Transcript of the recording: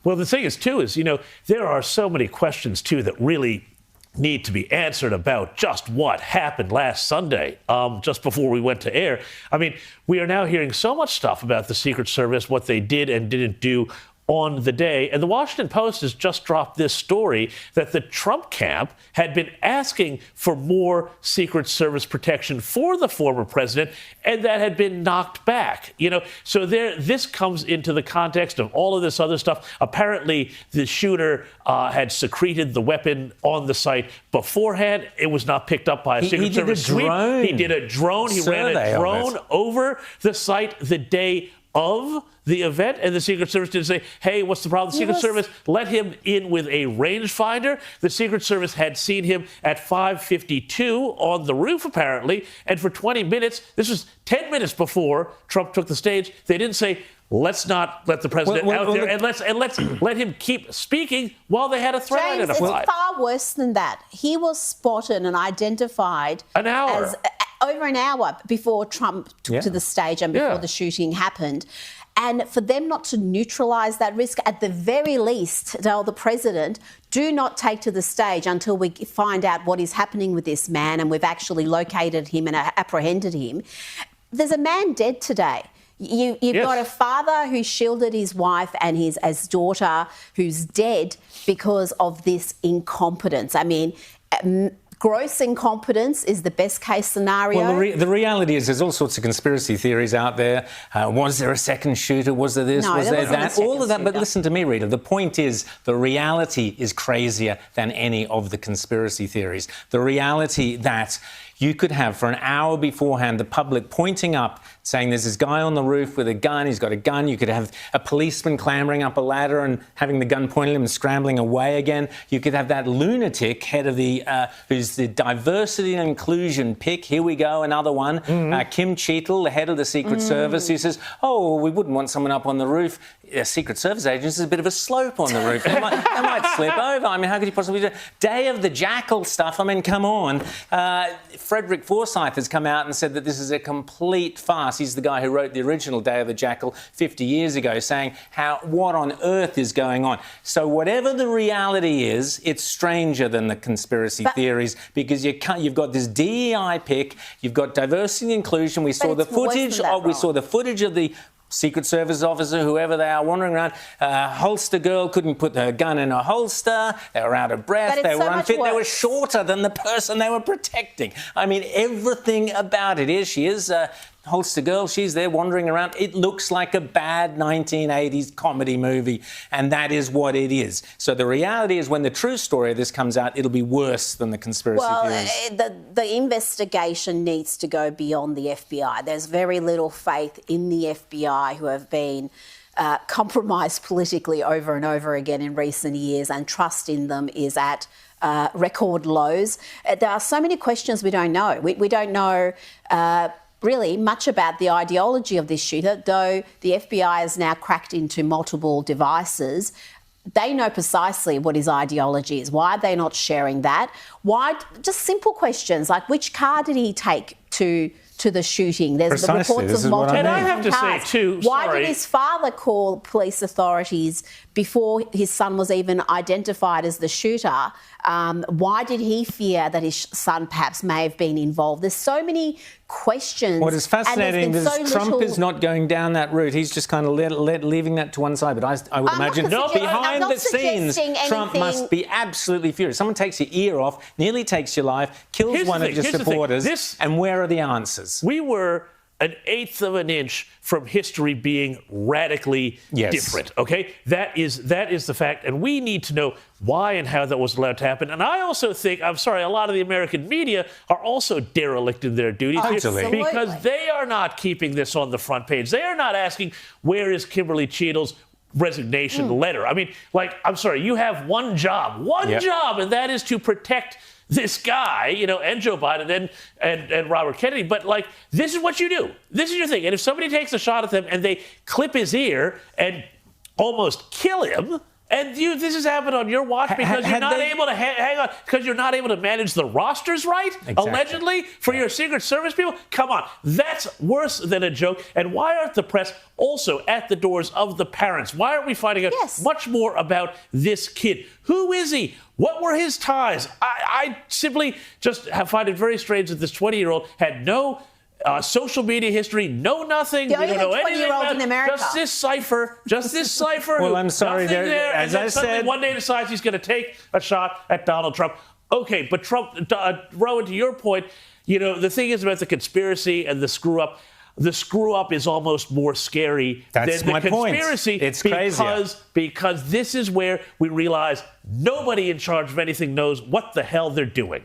Well, the thing is, too, is, there are so many questions, too, that really need to be answered about just what happened last Sunday, just before we went to air. I mean, we are now hearing so much stuff about the Secret Service, what they did and didn't do on the day. And the Washington Post has just dropped this story that the Trump camp had been asking for more Secret Service protection for the former president, and that had been knocked back. So this comes into the context of all of this other stuff. Apparently, the shooter had secreted the weapon on the site beforehand. It was not picked up by a Secret Service sweep. He did a drone. He ran a drone over the site the day of the event, and the Secret Service didn't say, hey, what's the problem? The Secret Service let him in with a rangefinder. The Secret Service had seen him at 5:52 on the roof, apparently, and for 20 minutes, this was 10 minutes before Trump took the stage, they didn't say, let's not let the president out there, and let's let him keep speaking while they had a threat identified. It's far worse than that. He was spotted and identified over an hour before Trump took to the stage and before the shooting happened. And for them not to neutralise that risk, at the very least, tell the president, do not take to the stage until we find out what is happening with this man and we've actually located him and apprehended him. There's a man dead today. You've got a father who shielded his wife and his daughter who's dead because of this incompetence. I mean, gross incompetence is the best case scenario. Well, the reality is there's all sorts of conspiracy theories out there. Was there a second shooter? Was there this? Was there that? All of that. But listen to me, Rita. The point is the reality is crazier than any of the conspiracy theories. The reality that you could have, for an hour beforehand, the public pointing up, saying there's this guy on the roof with a gun, he's got a gun. You could have a policeman clambering up a ladder and having the gun pointed at him and scrambling away again. You could have that lunatic, head of the, who's the diversity and inclusion pick. Here we go, another one. Kim Cheetle, the head of the Secret Service, who says, oh, we wouldn't want someone up on the roof. Secret Service agents is a bit of a slope on the roof. They might slip over. I mean, how could you possibly do it? Day of the Jackal stuff, I mean, come on. Frederick Forsyth has come out and said that this is a complete farce. He's the guy who wrote the original Day of the Jackal 50 years ago, saying what on earth is going on. So whatever the reality is, it's stranger than the conspiracy theories, because you've got this DEI pick, you've got diversity and inclusion. We saw the footage of the Secret Service officer, whoever they are, wandering around. Holster girl couldn't put her gun in a holster. They were out of breath. They were unfit. They were shorter than the person they were protecting. I mean, everything about it. Here she is, holster girl. She's there wandering around. It looks like a bad 1980s comedy movie, and that is what it is. So the reality is, when the true story of this comes out, it'll be worse than the conspiracy theories. The investigation needs to go beyond the FBI. There's very little faith in the FBI, who have been compromised politically over and over again in recent years, and trust in them is at record lows. There are so many questions we don't know. We don't know really much about the ideology of this shooter, though the FBI has now cracked into multiple devices. They know precisely what his ideology is. Why are they not sharing that? Why? Just simple questions like, which car did he take to the shooting? There's the reports of multiple cars. And I have to say, too, why did his father call police authorities before his son was even identified as the shooter? Why did he fear that his son perhaps may have been involved? There's so many questions. What is fascinating is Trump is not going down that route. He's just kind of leaving that to one side. But I would imagine behind the scenes, Trump must be absolutely furious. Someone takes your ear off, nearly takes your life, kills one of your supporters, and where are the answers? We were an eighth of an inch from history being radically different, okay? That is the fact, and we need to know why and how that was allowed to happen. And I also think, I'm sorry, a lot of the American media are also derelict in their duties here, because they are not keeping this on the front page. They are not asking, where is Kimberly Cheetle's resignation letter? I mean, I'm sorry, you have one job, and that is to protect this guy, and Joe Biden and Robert Kennedy. But, this is what you do. This is your thing. And if somebody takes a shot at them and they clip his ear and almost kill him, And this has happened on your watch because you're not able to hang on, because you're not able to manage the rosters right, allegedly, for your Secret Service people. Come on, that's worse than a joke. And why aren't the press also at the doors of the parents? Why aren't we finding out much more about this kid? Who is he? What were his ties? I simply just find it very strange that this 20-year-old had no social media history, no nothing. The we don't know anything about in America. Just this cipher. Well, I'm sorry. There, as and then I suddenly said, one day decides he's going to take a shot at Donald Trump. Okay, but Trump, Rowan, to your point, the thing is about the conspiracy and the screw up. The screw up is almost more scary than the conspiracy. Point. It's crazy because this is where we realize nobody in charge of anything knows what the hell they're doing.